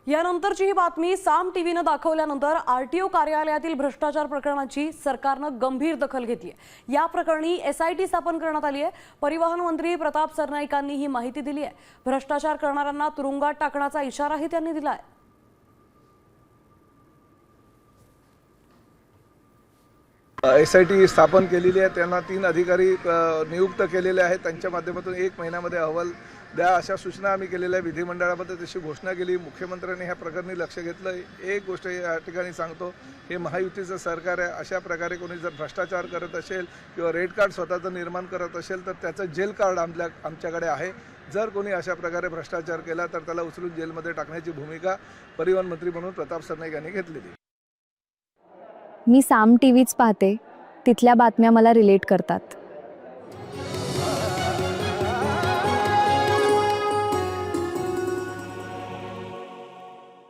यानंतरची ही बातमी साम टीव्हीनं दाखवल्यानंतर आरटीओ कार्यालयातील भ्रष्टाचार प्रकरणाची सरकारनं गंभीर दखल घेतली आहे। या प्रकरणी एसआयटी स्थापन करण्यात आली आहे। परिवहन मंत्री प्रताप सरनाईकांनी ही माहिती दिली आहे। भ्रष्टाचार करणाऱ्यांना तुरुंगात टाकण्याचा इशाराही त्यांनी दिला आहे। एसआयटी स्थापन केलेली आहे। त्यांना 3 अधिकारी नियुक्त केलेले आहेत। त्यांच्या माध्यमातून 1 महिन्यामध्ये अहवाल द्या अशा सूचना आम्ही केलेल्या आहे। विधिमंडळामध्ये तशी घोषणा केली। मुख्यमंत्र्यांनी ह्या प्रकरणी लक्ष घेतलं। एक गोष्ट या ठिकाणी सांगतो, हे महायुतीचं सरकार आहे। अशा प्रकारे कोणी जर भ्रष्टाचार करत असेल किंवा रेड कार्ड स्वतःचं निर्माण करत असेल तर त्याचं जेल कार्ड आमच्याकडे आहे। जर कोणी अशा प्रकारे भ्रष्टाचार केला तर त्याला उचलून जेलमध्ये टाकण्याची भूमिका परिवहन मंत्री म्हणून प्रताप सरनाईक यांनी घेतलेली। मी साम टीव्हीच पाहते, तिथल्या बातम्या मला रिलेट करतात।